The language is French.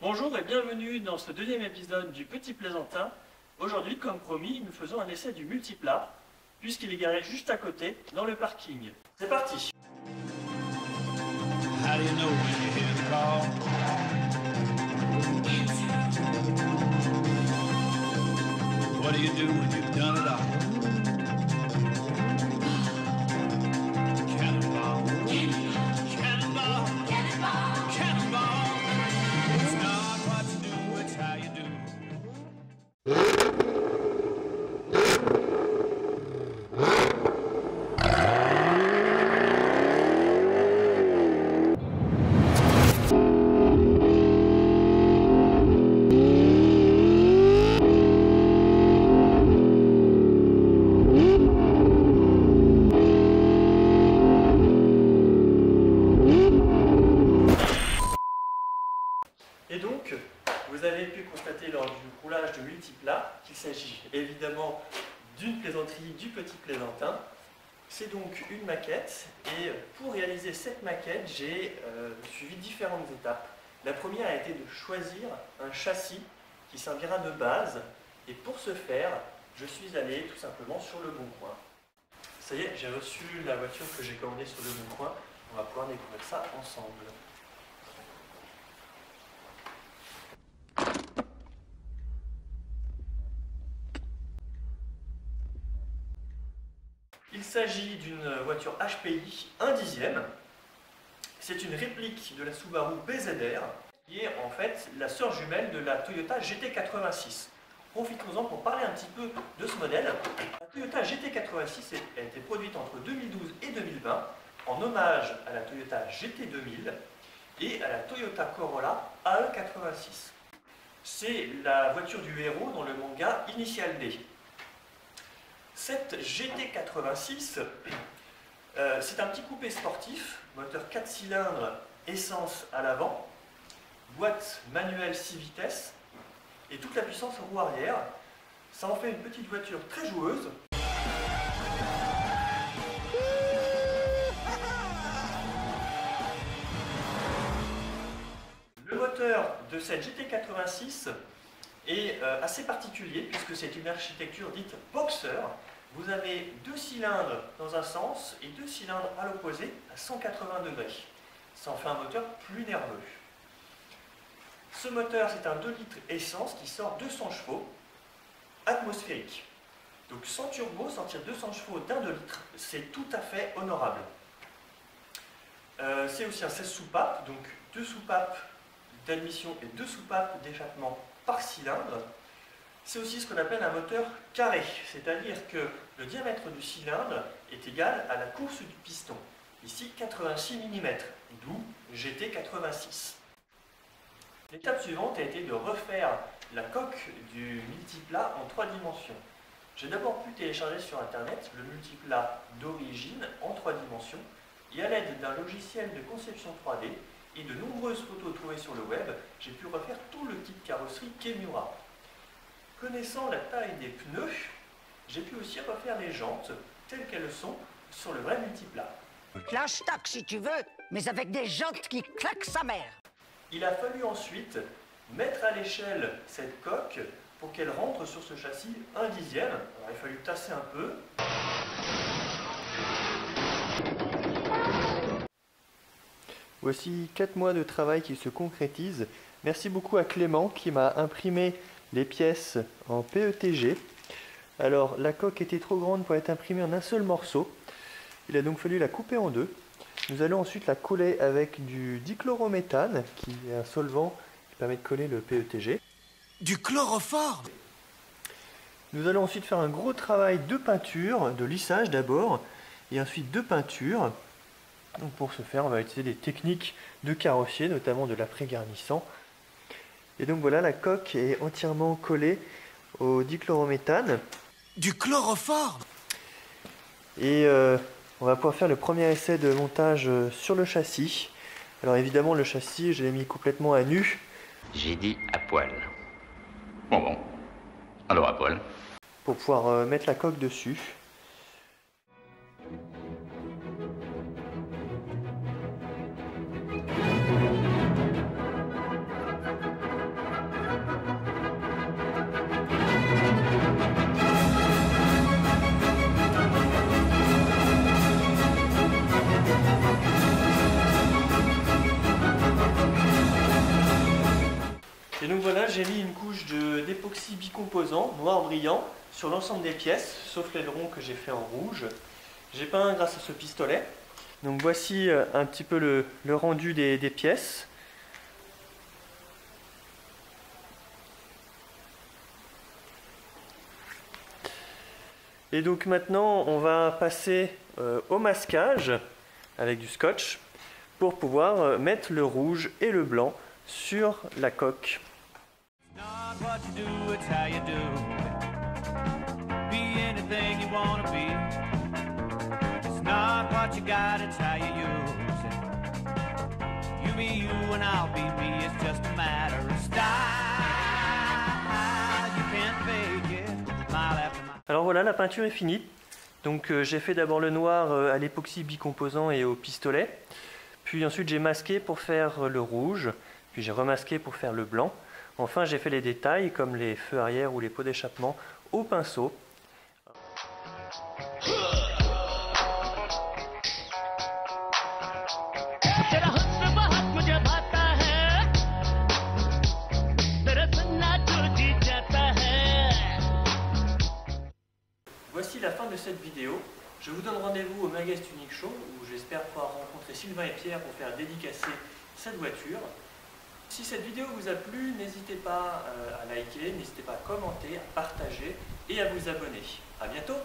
Bonjour et bienvenue dans ce deuxième épisode du Petit Plaisantin. Aujourd'hui, comme promis, nous faisons un essai du multiplat, puisqu'il est garé juste à côté, dans le parking. C'est parti! How do you know when you hear the call? What do you do when you've done it all? Cannonball, cannonball, cannonball, cannonball. It's not what you do, it's how you do. Et donc, vous avez pu constater lors du roulage de multiplat qu'il s'agit évidemment d'une plaisanterie du Petit Plaisantin. C'est donc une maquette et pour réaliser cette maquette, j'ai suivi différentes étapes. La première a été de choisir un châssis qui servira de base et pour ce faire, je suis allé tout simplement sur Le Bon Coin. Ça y est, j'ai reçu la voiture que j'ai commandée sur Le Bon Coin. On va pouvoir découvrir ça ensemble. Il s'agit d'une voiture HPI 1/10. C'est une réplique de la Subaru BZR qui est en fait la sœur jumelle de la Toyota GT86. Profitons-en pour parler un petit peu de ce modèle. La Toyota GT86 a été produite entre 2012 et 2020 en hommage à la Toyota GT2000 et à la Toyota Corolla AE86. C'est la voiture du héros dans le manga Initial D. Cette GT86, c'est un petit coupé sportif, moteur 4 cylindres, essence à l'avant, boîte manuelle 6 vitesses et toute la puissance en roue arrière. Ça en fait une petite voiture très joueuse. Le moteur de cette GT86 est assez particulier puisque c'est une architecture dite boxer. Vous avez 2 cylindres dans un sens et 2 cylindres à l'opposé à 180 degrés. Ça en fait un moteur plus nerveux. Ce moteur, c'est un 2 litres essence qui sort 200 chevaux atmosphérique. Donc sans turbo, sortir 200 chevaux d'un 2 litres, c'est tout à fait honorable. C'est aussi un 16 soupapes, donc 2 soupapes d'admission et 2 soupapes d'échappement par cylindre. C'est aussi ce qu'on appelle un moteur carré, c'est-à-dire que le diamètre du cylindre est égal à la course du piston. Ici 86 mm, d'où GT86. L'étape suivante a été de refaire la coque du multiplat en 3 dimensions. J'ai d'abord pu télécharger sur internet le multiplat d'origine en 3 dimensions et à l'aide d'un logiciel de conception 3D et de nombreuses photos trouvées sur le web, j'ai pu refaire tout le kit carrosserie Kemura. Connaissant la taille des pneus, j'ai pu aussi refaire les jantes telles qu'elles sont sur le vrai multiplat. Clash-tac si tu veux, mais avec des jantes qui claquent sa mère. Il a fallu ensuite mettre à l'échelle cette coque pour qu'elle rentre sur ce châssis 1/10. Alors il a fallu tasser un peu. Voici 4 mois de travail qui se concrétisent. Merci beaucoup à Clément qui m'a imprimé les pièces en PETG. Alors la coque était trop grande pour être imprimée en un seul morceau. Il a donc fallu la couper en deux. Nous allons ensuite la coller avec du dichlorométhane, qui est un solvant qui permet de coller le PETG. Du chloroforme? Nous allons ensuite faire un gros travail de peinture, de lissage d'abord, et ensuite de peinture. Donc pour ce faire, on va utiliser des techniques de carrossier, notamment de l'après-garnissant. Et donc voilà, la coque est entièrement collée au dichlorométhane. Du chloroforme? Et on va pouvoir faire le premier essai de montage sur le châssis. Alors évidemment, le châssis, je l'ai mis complètement à nu. J'ai dit à poil. Bon. Alors à poil. Pour pouvoir mettre la coque dessus. Et donc voilà, j'ai mis une couche d'époxy bicomposant noir brillant sur l'ensemble des pièces, sauf l'aileron que j'ai fait en rouge. J'ai peint grâce à ce pistolet. Donc voici un petit peu le rendu des pièces. Et donc maintenant, on va passer au masquage avec du scotch pour pouvoir mettre le rouge et le blanc sur la coque. Not what you do, it's how you do it. Be anything you wanna be. It's not what you got, it's how you use it. You be you and I'll be me, it's just a matter of style. You can't fake it, mile after mile. Alors voilà, la peinture est finie. Donc j'ai fait d'abord le noir à l'époxy bicomposant et au pistolet. Puis ensuite j'ai masqué pour faire le rouge. Puis j'ai remasqué pour faire le blanc. Enfin, j'ai fait les détails comme les feux arrière ou les pots d'échappement au pinceau. Voici la fin de cette vidéo. Je vous donne rendez-vous au Magaz Tuning Show où j'espère pouvoir rencontrer Sylvain et Pierre pour faire dédicacer cette voiture. Si cette vidéo vous a plu, n'hésitez pas à liker, n'hésitez pas à commenter, à partager et à vous abonner. A bientôt!